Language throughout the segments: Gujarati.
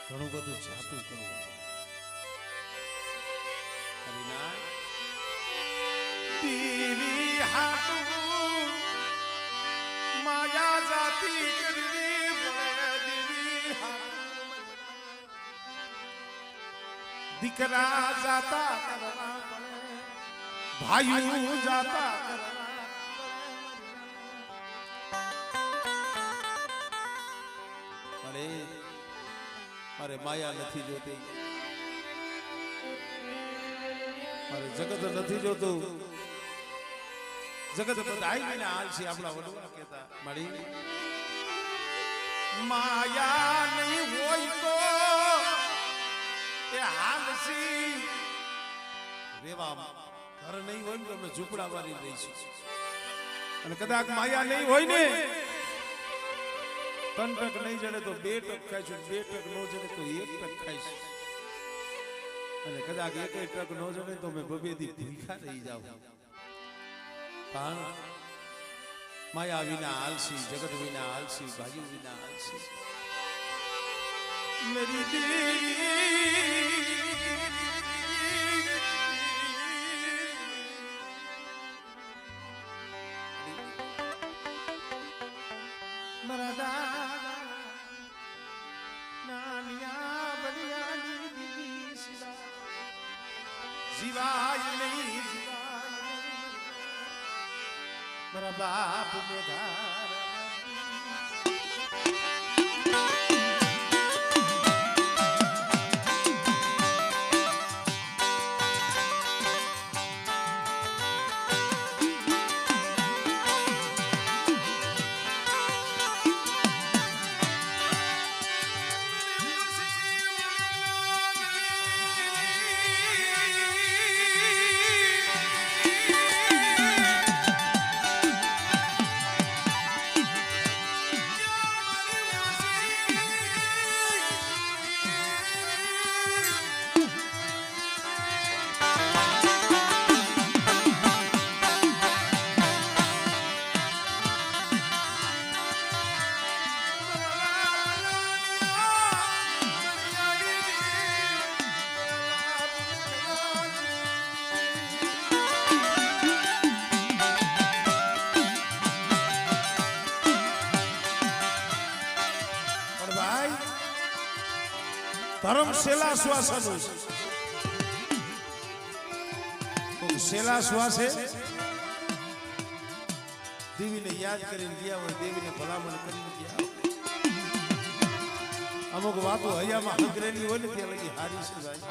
ઘણું બધું જાતું કરવું હરિના દીવી હાટું માયા જાતી કરવી પડે દીવી હાટું દીકરા જાતા કરવા પડે ભાઈઓ જાતા કરવા પડે મારે માયા નથી જોતી મારે જગત નથી જોતું જગત બધાય મને હાલ છે આપણા વડવા કહેતા મળી માયા નહીં હોય તો એ હાલસી રેવા ઘર નહીં હોય ને તો અમે ઝૂંપડા મારી રહીશું અને કદાચ માયા નહીં હોય ને 3 ટક નહીં જડે તો 2 ટક ખાઈશું 2 ટક ન જડે તો 1 ટક ખાઈશું અને કદાચ 1 ટક ન જડે તો મેં બબેદી ભૂખા રહી જાઉં પણ માયા વિના આલસી જગત વિના આલસી ભાઈઓ વિના આલસી मेरी देवी मरा दादा नानिया बलियानी दीदी सिवा जीवाय नहीं मरा बाप बेधार ધર્મ શેલા શ્વાસનું શેલા શ્વાસે દેવીને યાદ કરીને ગયા હોય દેવીને ભલામણ કરીને ગયા અમુક વાતો હૈયામાં હંગરેલી હોય ને ત્યાં લગી હારી છે ભાઈ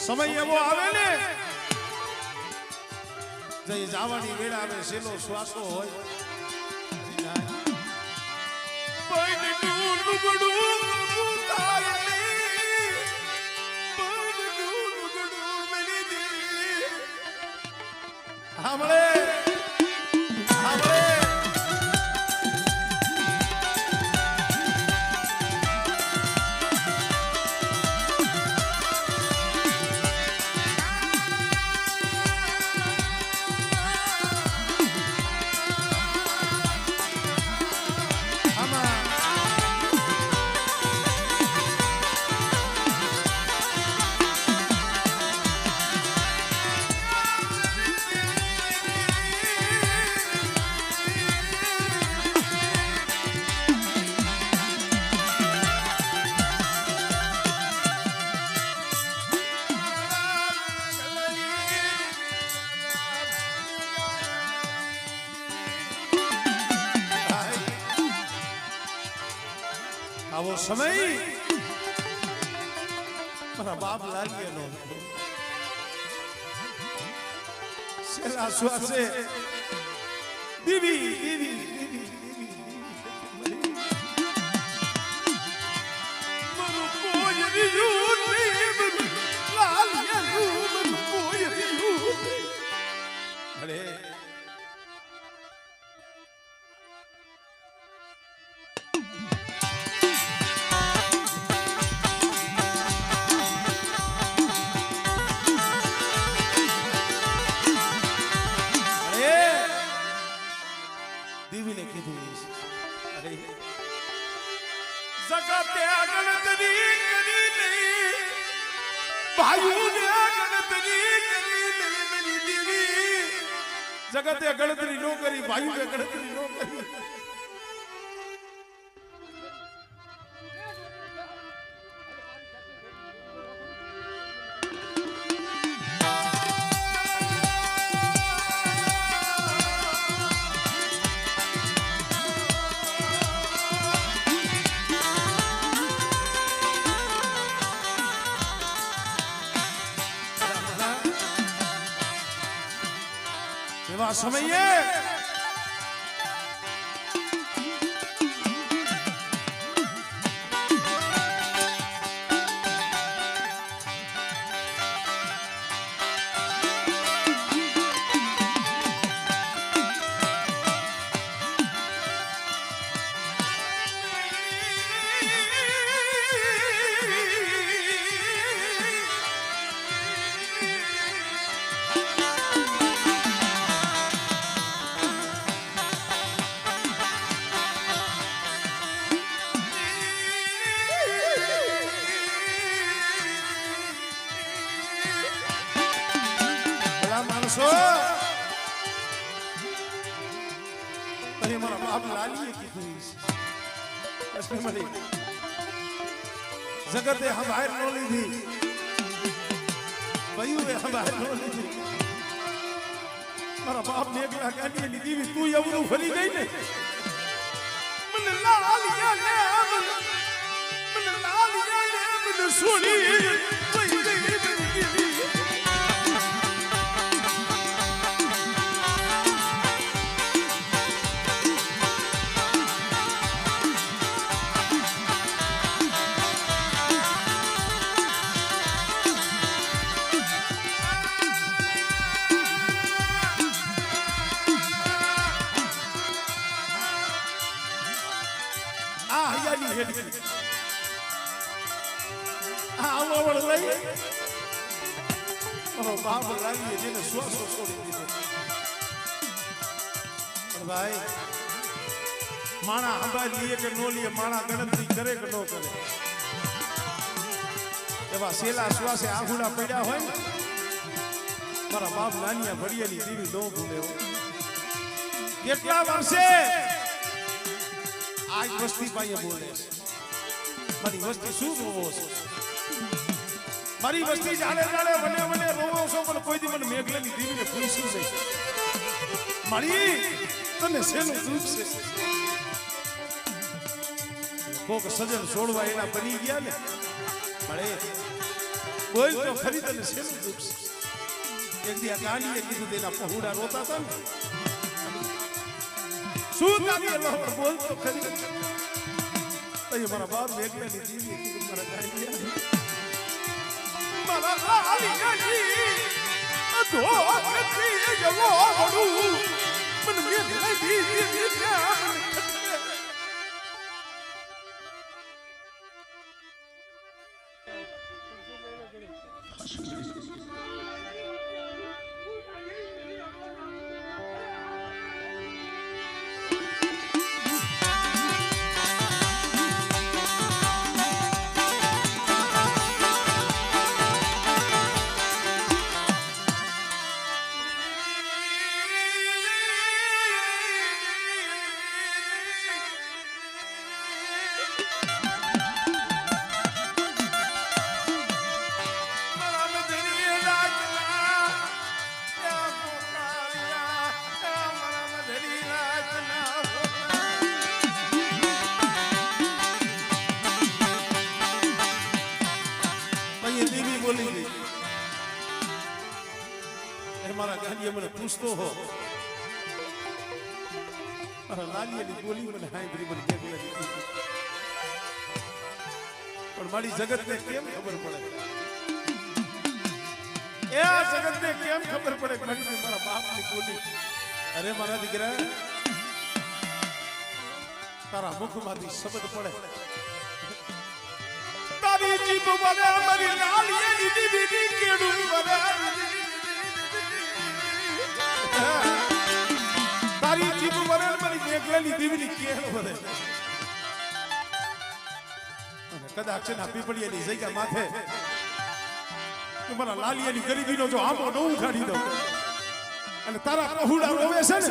સમય એવો આવે ને જઈ જવાની વેળા આવે શેલો શ્વાસો હોય हमरे हमरे આવો સમય મારા બાપ લાગ્યો છેલ્લા શ્વાસે દીવી દીવી દીવી મારું કોઈ રહ્યું નહીં લાલ મારું કોઈ રહ્યું અરે જગતે ગણતરી કરી નહીં ભાઈઓને ગણતરી કરી નહીં મેરી દેવી જગતે ગણતરી નો કરી ભાઈઓને ગણતરી નો કરી એવા સમયે અરે મારા બાપ લાલીએ કીધું જગતે હમાર નો લીધી ભયું હમાર નો લીધી મારા બાપ ને એકલા ગાડીએ લીધી તું એવું ફરી ગઈ ને મને લાલિયા ને સોની બાપ લાવીએ જેને શ્વાસ છોડી દીધો ભાઈ માણા હંભાઈ લીએ કે નો લીએ માણા ગણતરી કરે કે નો કરે એવા સેલા શ્વાસે આહુડા પડ્યા હોય ને મારા બાપ નાનિયા ભડિયાની દેવી નો ભૂલે કેટલા વર્ષે આજ વસ્તી પાસે બોલે મારી વસ્તી શું રોવો છે મારી વસ્તી જાણે જાણે મને રોવો છો પણ કોઈ દી મને મેઘલાની દેવીને પૂછ્યું છે મારી તને શેનું દુઃખ છે કોક સજન છોડવા એના બની ગયા ને મળે કોઈ તો ખરી તને શેનું દુઃખ છે એક દી આ ગાંડીએ કીધું તેના પહોળા રોતા હતા ને શું તારી અલ્લાહ બોલ તો ખરી તો મારા બાપ મેઘલાની દેવીએ કીધું મારા ગાંડીએ મારા ગાંડીએ મને પૂછતો હો મારા લાલીની બોલી મને હાંભળી મને પણ મારી જગતને કેમ ખબર પડે એ આ જગતને કેમ ખબર પડે મારા બાપની બોલી અરે મારા દીકરા તારા મુખમાંથી શબ્દ પડે તારી જીભ મને મારી લાલીની દીદી કેડું મને તારી જીભ વરેલ મારી મેઘલાની દીવની કેળ વરે કદાચ છે ને પીપળિયાની જગ્યા માથે તમારા લાલિયાની ગરીબીનો જો આંબો ન ઉખાડી દઉં અને તારા પહુડા રોવે છે ને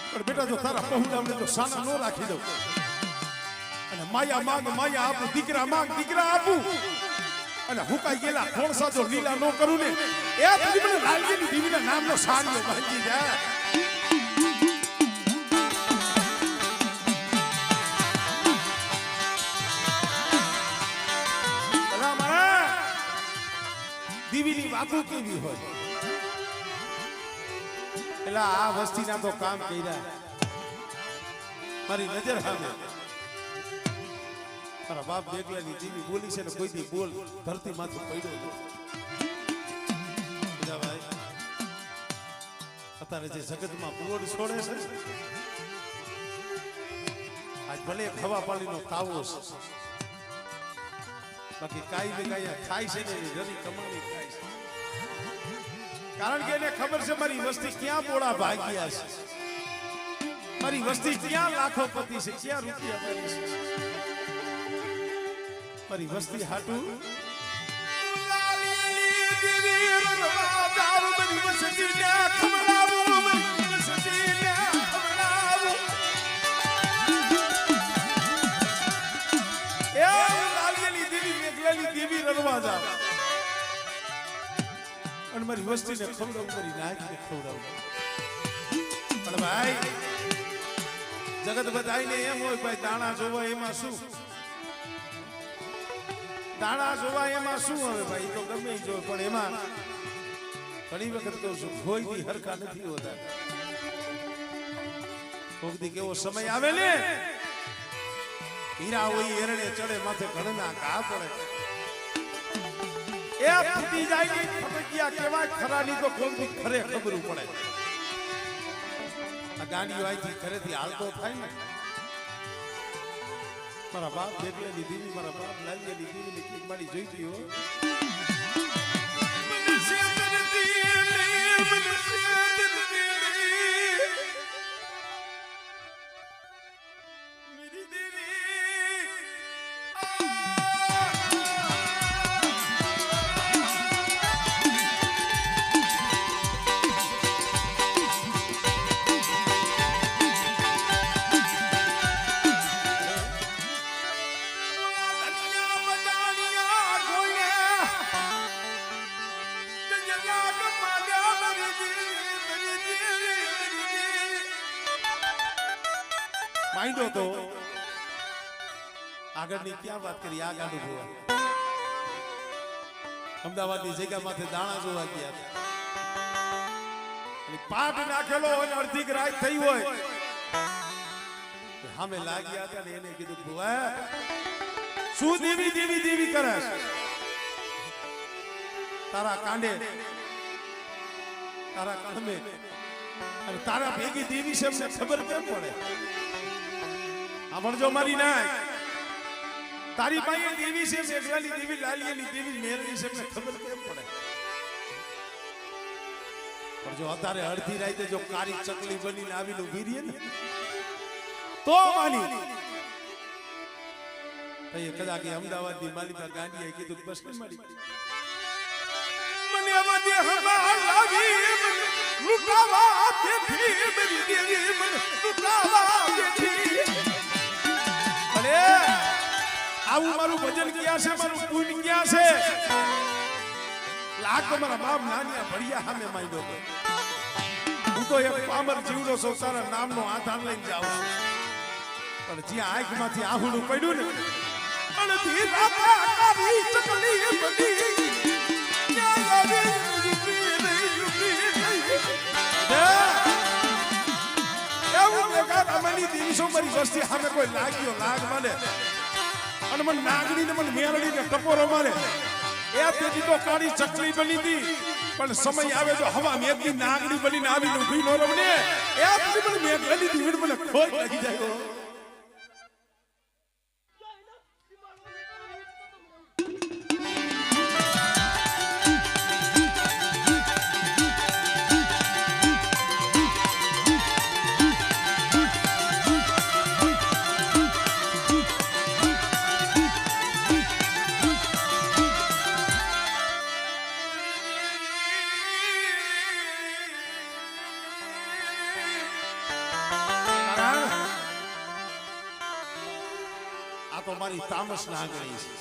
પણ બેટા જો તારા પહુડાને જો સાના ન રાખી દઉં અને માયા માંગ માયા આપું દીકરા માંગ દીકરા આપું અને હુકાઈ ગયેલા ખોણસા જો લીલા ન કરું ને એ પછી મને લાલિયાની દેવીના નામનો સાનિયો બાંધી જાય. દીવીની વાતો કેવી હોય એટલે આ વસ્તીના તો કામ કર્યા મારી નજર સામે મારા બાપ બેગલાની દીવી બોલી છે ને કોઈ દી બોલ ધરતી માથે પડ્યો ભાઈ અત્યારે જે જગતમાં બોર્ડ છોડે છે આજ ભલે હવા પાણીનો તાવો છે બાકી કાઈ ને કાઈ ખાય છે ને જરી કમાણી ખાય છે કારણ કે એને ખબર છે મારી વસ્તી ક્યાં બોળા ભાગ્યા છે મારી વસ્તી ક્યાં લાખોપતિ છે ક્યાં રૂપિયા કરી છે મારી વસ્તી હાટું દેવી રણવા જાવ અને મારી વસ્તીને ખવડાવું મારી નાગીને ખવડાવું પણ ભાઈ જગત બધાઈને એમ હોય ભાઈ દાણા જોવા એમાં શું દાણા જોવા એમાં શું હવે ભાઈ તો ગમે જો પણ એમાં ઘણી વખત કહું છું કોઈ દી હરખા નથી હોતા કોક દી કેવો સમય આવે ને હીરા હોય એરણે ચડે માથે ઘણના ઘા પડે એ ફૂટી જાય ની ફટકિયા કેવા ખરાની તો કોક દી ખરે ખબર પડે આ ગાડીઓ આઈથી ઘરેથી હાલતો થાય ને મારા બાપ બેગલાની દીવી મારા બાપ લાલિયાની દીવીની ક્લિક મારી જોઈતી હો માંડો તો આગળની ક્યાં વાત કરી આ ગાડું જોવા અમદાવાદની જગ્યા માથે દાણા જોવા ગયા પાટ નાખેલો હોય અડધી રાત થઈ હોય સામે લાગ્યા હતા ને એને કીધું ભુવા શું દેવી દેવી દેવી કરે તારા કાંડે તારા કાંડે અને તારા ભેગી દેવી છે એમને ખબર કેમ પડે આવણજો મારી ના તારી પાસે દેવી છે મેઘલાની દેવી લાલિયાની દેવી મેરની છે એમને ખબર કેમ પડે પણ જો અત્યારે અડધી રાતે જો કારી ચકલી બનીને આવીને ઊભી રહી ને તો માની એ કદાચ અમદાવાદની માલિકા ગાંધીએ કીધું બસ ને મારી મને મધ્ય હવા લાગી લૂટાવા દેખી મેરી દેવી મને લૂટાવા દેખી અરે આવું મારું ભજન ક્યાં છે મારું પુણ્ય ક્યાં છે લાખ મારા બાપ નાનિયા ભડિયા સામે માંડ્યો હું તો એક પામર જીવડો છો તારા નામનો આધાર લઈને જાઉં પણ જ્યાં આંખમાંથી આહુડું પડ્યું ને અડધી રાતે કારી ચકલી બની મારી વસ્તી સામે કોઈ લાગ્યો લાગ માને અને મને નાગડીને મને મેરડીને ટપોરો મારે એ તેથી તો કાળી ચકલી બની હતી પણ સમય આવે તો હવા મેઘની નાગડી બનીને આવીને ઊભી નો રમને એ પછી મને મેઘની દીવડ મને ખોટ લાગી જાય આ તો મારી તામસ ના ગણી છે,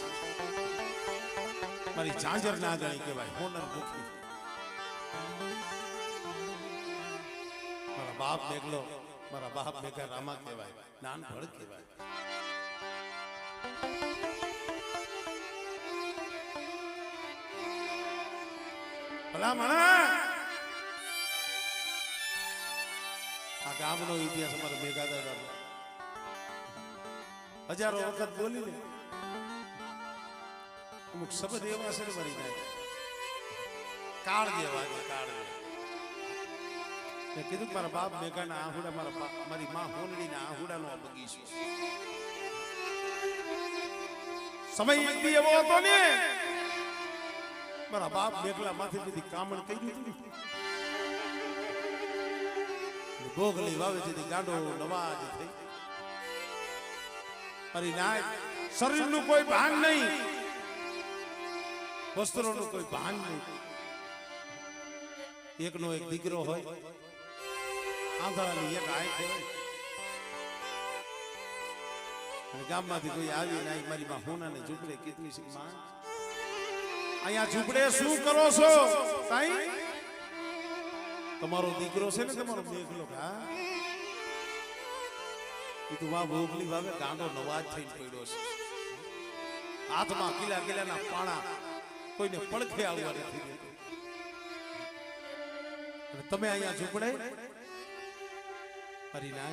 મારી ઝાંઝર ના ગણી કહેવાય, હોનર મુખી. મારા બાપ મેઘલો, મારા બાપ મેઘા રામા કહેવાય, નાનપણ કહેવાય. ભલા મણા આ ગામનો ઇતિહાસ અમારા મેઘા દાદાનો હજારો વખત બોલીને અમુક શબ્દ એવા છે ને મરી જાય કાળ જેવા છે, કાળ જેવા. મેં કીધું મારા બાપ મેઘાના આહુડા, મારી માં હોનડીના આહુડાનો આ બગીચો. સમય એક દી એવો હતો ને મારા બાપ મેઘલા માથે બધી કામણ કર્યું હતું, ભોગલી વાવે છે ગાંડો નવાજ થઈ. અરે ના શરીરનું કોઈ ભાન નહીં, વસ્ત્રોનું કોઈ ભાન નહીં. એકનો એક દીકરો હોય, આંધળાની એક આંખ હોય, અને ગામમાંથી કોઈ આવી ના મારી માં હોનાને ઝૂંપડે કીધું છે, માં અહીંયા ઝૂંપડે શું કરો છો? કાઈ તમારો દીકરો છે ને, તમારો મેઘલો. હા કીધું વા ભોગલી વાવે ગાંડો નવાજ થઈને પડ્યો છે, હાથમાં કિલા કિલાના પાણા, કોઈને પડખે આવવા નથી દેતો. અને તમે અહીંયા ઝૂંપડે મારી ના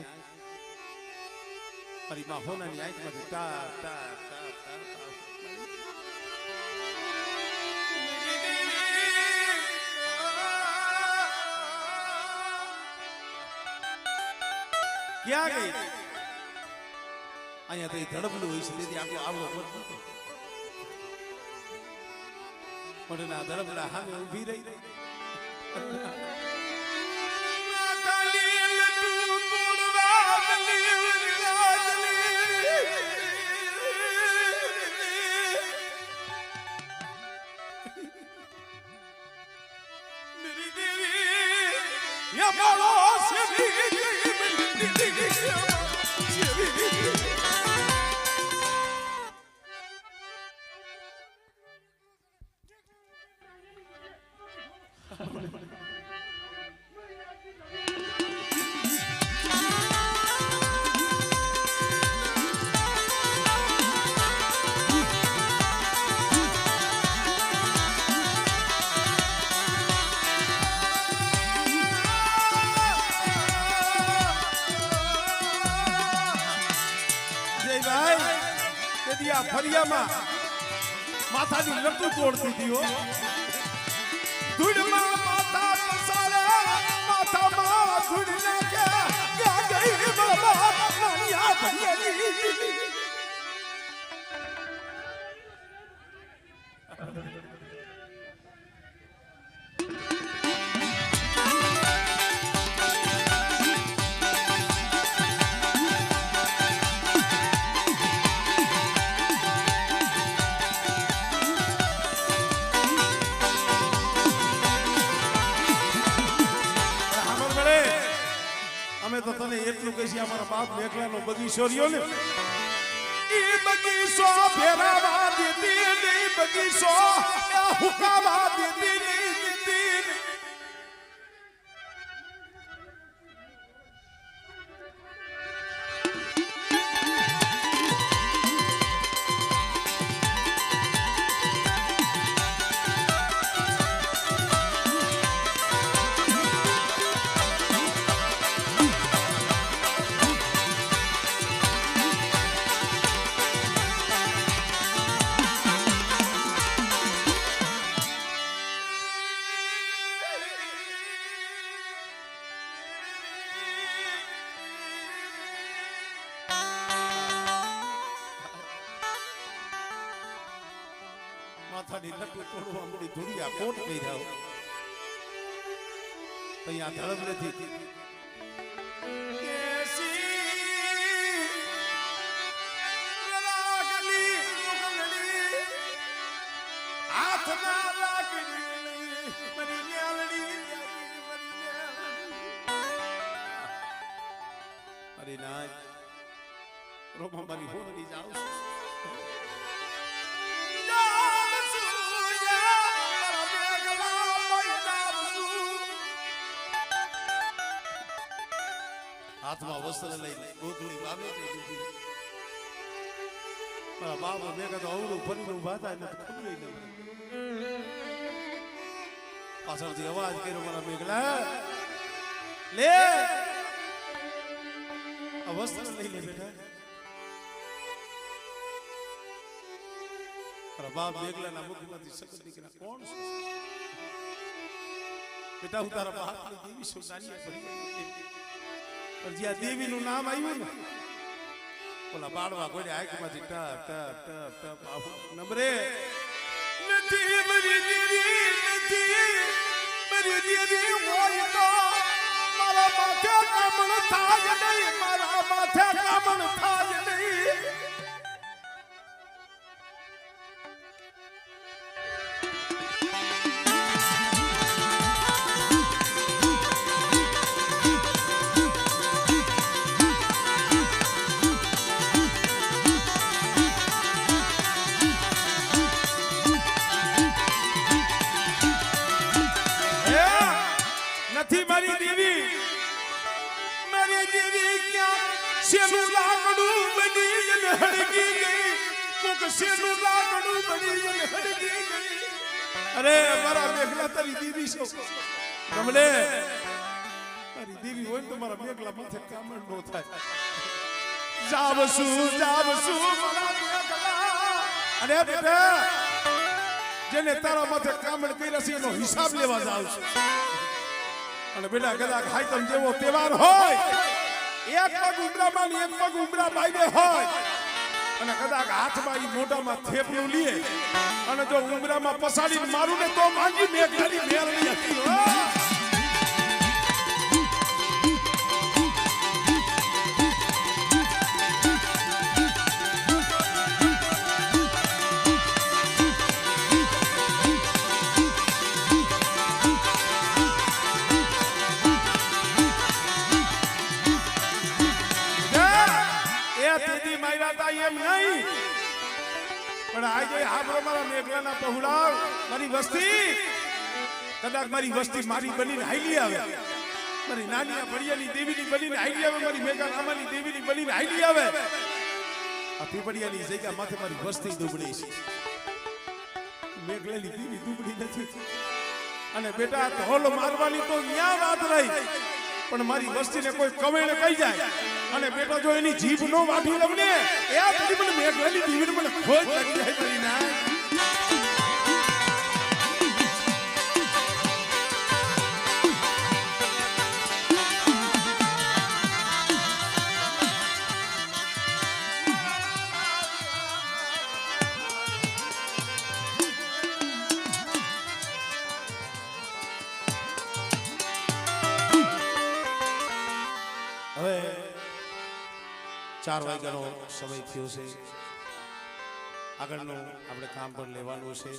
મારી માં હોનાની આંખમાંથી ટા ટા ટા ટા ક્યાં ગઈ? અહીંયા તો ધડબલું હોય છે, તેથી આખો આવડો પડતો પણ ના ધડબલા સામે ઊભી રહી. ફરિયામાં માથાની લટુ તોડતી હતી હો. ધૂળમાં માથા પસારે, માથામાં ધૂળ નાખે, ગયા ગઈ બાબા મારી આ ભરિયાની. તો તને એટલું કહીશ, અમારા બાપ મેઘલાનો બગીચો રહ્યો ને, એ બગીચો ફેરાવા દીધી નહીં, બગીચો હુકાવા દીધી નહીં. માથાની લટુ તોડવા મળી ધુડિયા કોટ કહી જાવ અહીંયા ધડબ નથી. અરે ના રોમા મારી હોનડી જાઉં છું. હાથમાં વસ્ત્ર લઈને ગોગલી વાવે છે દીદી. મારા બાપ મેં કીધું અવળું ફરીને ઊભા થાય ને ખબર નહીં. પાછળથી અવાજ કર્યો મારા મેઘલા, લે આ વસ્ત્ર લઈ લે બેટા. મારા બાપ મેઘલાના મુખમાંથી સખત દીકરા કોણ છે? બેટા હું તારા બાપની દેવી છું, નાની ફરી પણ જ્યાં દેવીનું નામ આવ્યું ને ઓલા બાળવા કોઈ આંખમાંથી ટપ ટપ ટપ ટપ આવું નંબરે નથી મરી દીદી, નથી મરી દીદી હોય તો મારા માથે કામણ થાય નહીં, મારા માથે કામણ થાય નહીં. નથી મારી દેવી, મારી દેવી ક્યાં શેનું લાકડું બની અને હળગી ગઈ, કોક શેનું લાકડું બની અને હળગી ગઈ. અરે મારા મેઘલા તારી દેવી છો કમલે. તારી દેવી હોય ને તો મારા મેઘલા માથે કામણ નો થાય. જાવસુ મારા મેઘલા. અને બેટા જેને તારા માથે કામણ કર્યા છે એનો હિસાબ લેવા જાવ છું. અને બેટા કદાચ હાઈતમ જેવો તહેવાર હોય, એક પગ ઉમરામાં ને એક પગ ઉમરા બાઈને હોય, અને કદાચ હાથમાં ઈ મોઢામાં થેપલું લે અને જો ઉમરામાં પસાડીને મારું ને તો માંગી મેઘલાની મેળવી હતી. એમ નહીં પણ આજે હાબરો મારા મેઘલાના પહોળાવ મારી વસ્તી કદાચ મારી વસ્તી મારી બનીને હાઈલી આવે, મારી નાની ભડિયાની દેવીની બનીને હાઈલી આવે, મારી મેઘા રામાની દેવીની બનીને હાઈલી આવે. આ પીપળિયાની જગ્યા માથે મારી વસ્તી દુબળી છે, મેઘલાની દેવી દુબળી નથી. અને બેટા ઢોલ મારવાની તો ન્યા વાત રહી, પણ મારી વસ્તીને કોઈ કવેણ કહી જાય અને બેટા જો એની જીભ નો વાઢી લવ ને એ બધી મને મેઘલાની દેવીને મને ખોજ લાગી જાય તારી ના. હવે 4 વાગ્યાનો સમય થયો છે, આગળનું આપણે કામ પર લેવાનું છે.